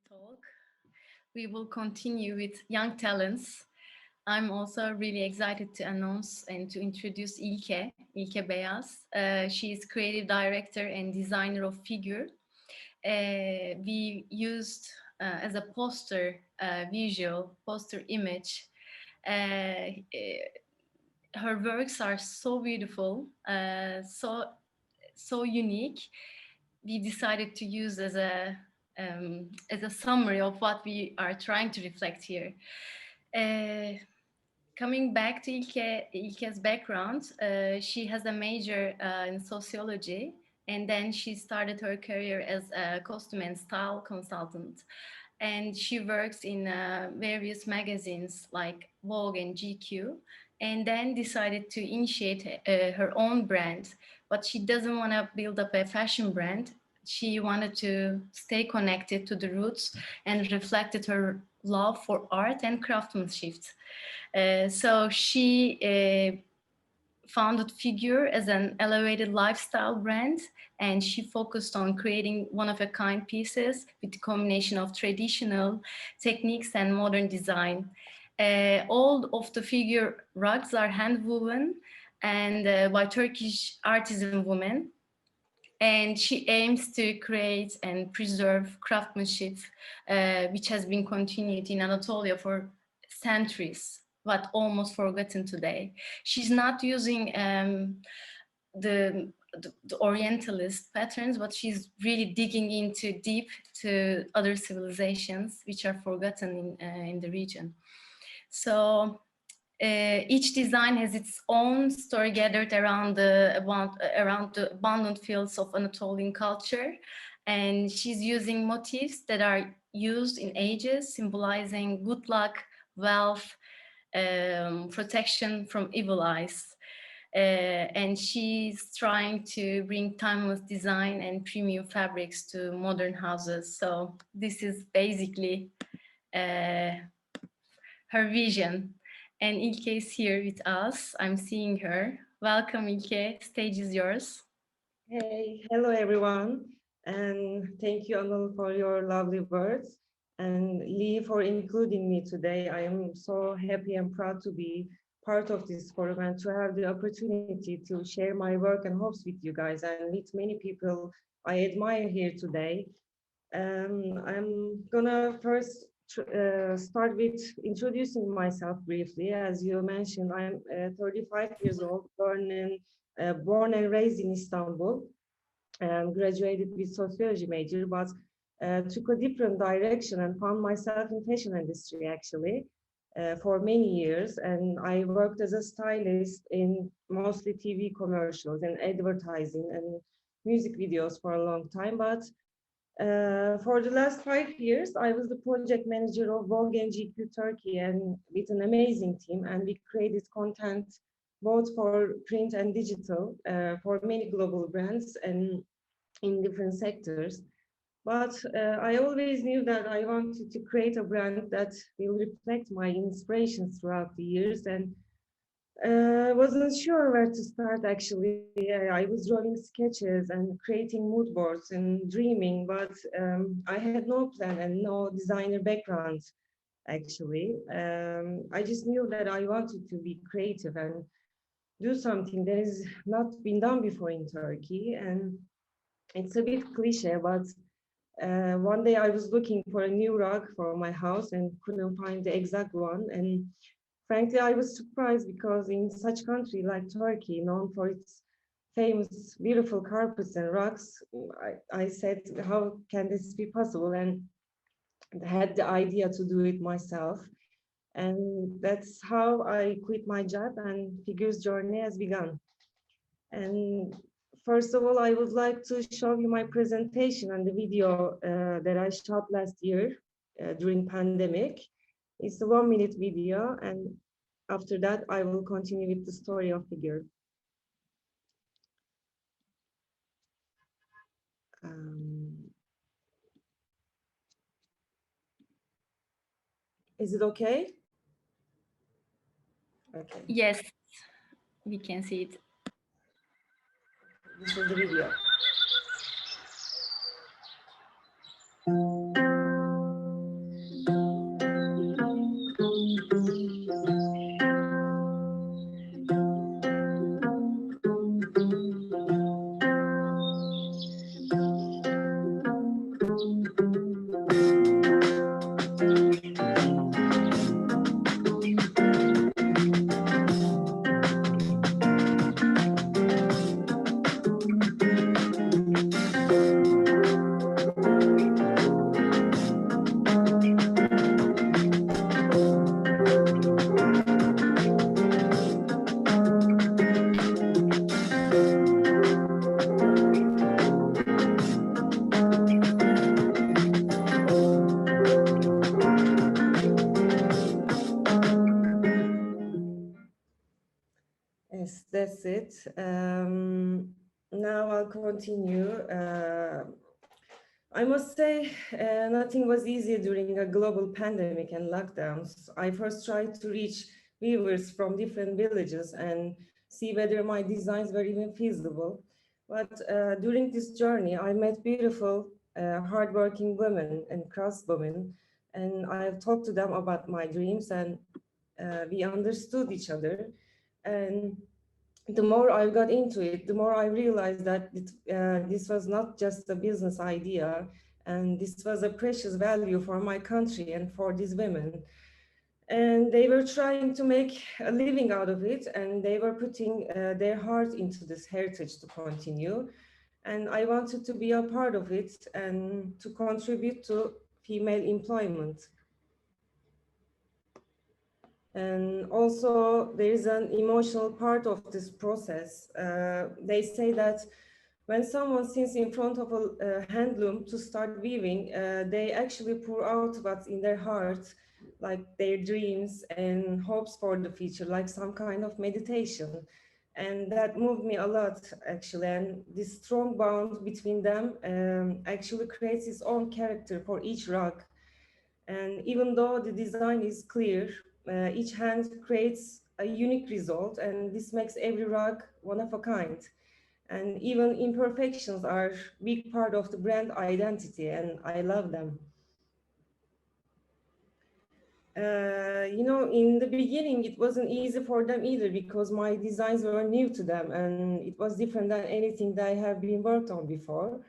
talk. We will continue with young talents. I'm also really excited to announce and to introduce İlke Beyaz. She is creative director and designer of Figure. We used as a visual poster image. Her works are so beautiful, so unique. We decided to use as a summary of what we are trying to reflect here. Coming back to Ilke's background, she has a major in sociology, and then she started her career as a costume and style consultant. And she works in various magazines like Vogue and GQ, and then decided to initiate her own brand. But she doesn't want to build up a fashion brand. She wanted to stay connected to the roots and reflected her love for art and craftsmanship. So she founded Figure as an elevated lifestyle brand, and she focused on creating one-of-a-kind pieces with a combination of traditional techniques and modern design. All of the Figure rugs are hand-woven and by Turkish artisan women, and she aims to create and preserve craftsmanship which has been continued in Anatolia for centuries, but almost forgotten today. She's not using the Orientalist patterns, but she's really digging into deep to other civilizations which are forgotten in the region. So each design has its own story gathered around the abundant fields of Anatolian culture, and she's using motifs that are used in ages, symbolizing good luck, wealth, protection from evil eyes. And she's trying to bring timeless design and premium fabrics to modern houses. So this is basically her vision. And İlke is here with us. I'm seeing her. Welcome, İlke. Stage is yours. Hey, hello everyone, and thank you, Anil, for your lovely words, and Lee for including me today. I am so happy and proud to be part of this forum and to have the opportunity to share my work and hopes with you guys and meet many people I admire here today. I'm gonna first start with introducing myself briefly. As you mentioned, I'm 35 years old, born and raised in Istanbul, and graduated with sociology major, but took a different direction and found myself in fashion industry actually for many years. And I worked as a stylist in mostly TV commercials and advertising and music videos for a long time. But for the last 5 years, I was the project manager of Vogue and GQ Turkey, and with an amazing team, and we created content both for print and digital for many global brands and in different sectors. But I always knew that I wanted to create a brand that will reflect my inspirations throughout the years, and wasn't sure where to start actually. I was drawing sketches and creating mood boards and dreaming, but I had no plan and no designer background actually. I just knew that I wanted to be creative and do something that has not been done before in Turkey. And it's a bit cliche, but one day I was looking for a new rug for my house and couldn't find the exact one. And frankly, I was surprised because in such country like Turkey, known for its famous, beautiful carpets and rugs, I said, how can this be possible? And had the idea to do it myself. And that's how I quit my job and Figure's journey has begun. And first of all, I would like to show you my presentation and the video that I shot last year during pandemic. It's a 1-minute video, and after that, I will continue with the story of Figure. Is it okay? Okay. Yes, we can see it. This is the video. it. Now I'll continue. I must say, nothing was easy during a global pandemic and lockdowns. I first tried to reach viewers from different villages and see whether my designs were even feasible. But during this journey, I met beautiful, hardworking women and craftswomen, and I have talked to them about my dreams, and we understood each other. And the more I got into it, the more I realized that this was not just a business idea, and this was a precious value for my country and for these women. And they were trying to make a living out of it, and they were putting their heart into this heritage to continue. And I wanted to be a part of it and to contribute to female employment. And also there is an emotional part of this process. They say that when someone sits in front of a handloom to start weaving, they actually pour out what's in their heart, like their dreams and hopes for the future, like some kind of meditation. And that moved me a lot, actually. And this strong bond between them actually creates its own character for each rug. And even though the design is clear, each hand creates a unique result, and this makes every rug one of a kind. And even imperfections are a big part of the brand identity, and I love them. You know, in the beginning, it wasn't easy for them either because my designs were new to them and it was different than anything that I have been worked on before.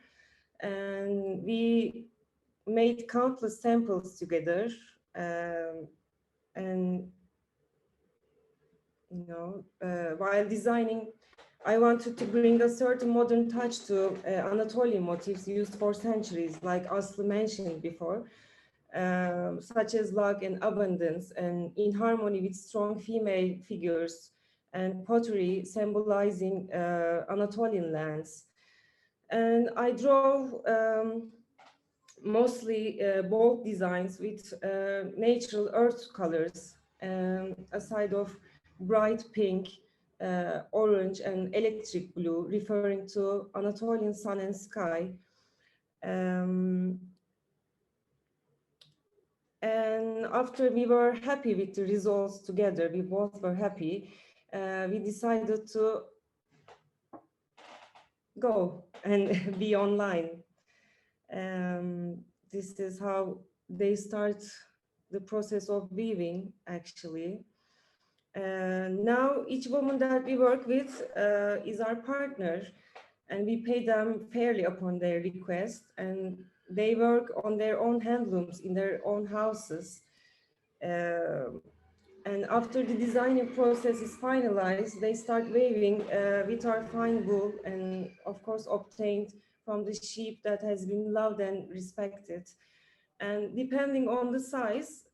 And we made countless samples together. And you know, while designing, I wanted to bring a certain modern touch to Anatolian motifs used for centuries, like Aslı mentioned before, such as luck and abundance, and in harmony with strong female figures and pottery symbolizing Anatolian lands. And I drove mostly bold designs with natural earth colors, a side of bright pink, orange, and electric blue, referring to Anatolian sun and sky. Um, and after we were happy with the results together, we both were happy, we decided to go and be online. This is how they start the process of weaving, actually. Now each woman that we work with is our partner, and we pay them fairly upon their request, and they work on their own handlooms in their own houses. And after the designing process is finalized, they start weaving with our fine wool, and of course obtained from the sheep that has been loved and respected. And depending on the size,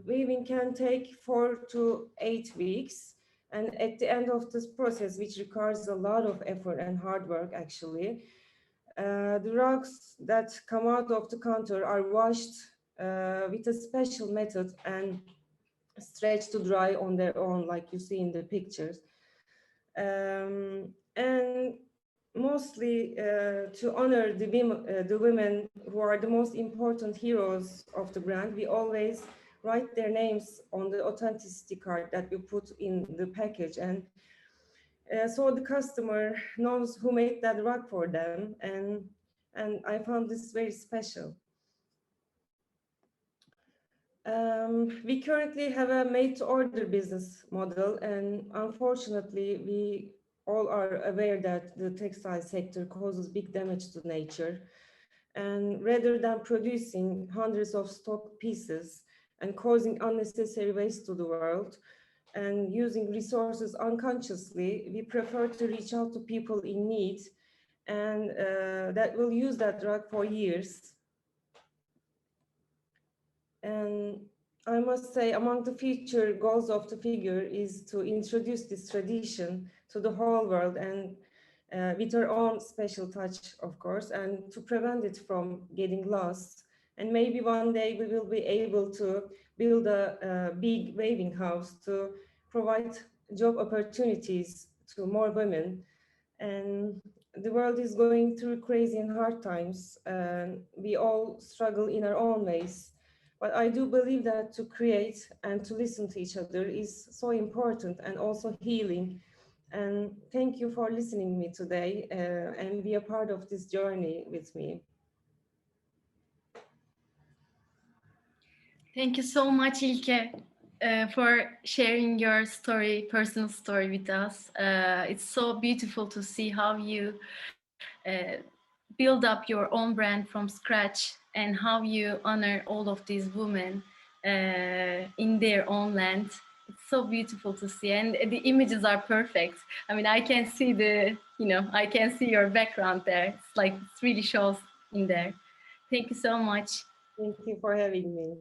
weaving can take 4 to 8 weeks. And at the end of this process, which requires a lot of effort and hard work, actually, the rugs that come out of the counter are washed with a special method and stretched to dry on their own, like you see in the pictures. And mostly to honor the women who are the most important heroes of the brand, we always write their names on the authenticity card that we put in the package. And so the customer knows who made that rug for them. And I found this very special. We currently have a made-to-order business model, and unfortunately, we all are aware that the textile sector causes big damage to nature. And rather than producing hundreds of stock pieces and causing unnecessary waste to the world and using resources unconsciously, we prefer to reach out to people in need and that will use that rug for years. And I must say, among the future goals of the figure is to introduce this tradition to the whole world, and with our own special touch, of course, and to prevent it from getting lost. And maybe one day we will be able to build a big weaving house to provide job opportunities to more women. And the world is going through crazy and hard times, and we all struggle in our own ways. But I do believe that to create and to listen to each other is so important and also healing. And thank you for listening me today and be a part of this journey with me. Thank you so much, Ilke, for sharing your story, personal story with us. It's so beautiful to see how you uh, build up your own brand from scratch and how you honor all of these women in their own land. It's so beautiful to see, and the images are perfect. I mean, I can see I can see your background there. It's like it really shows in there. Thank you so much. Thank you for having me.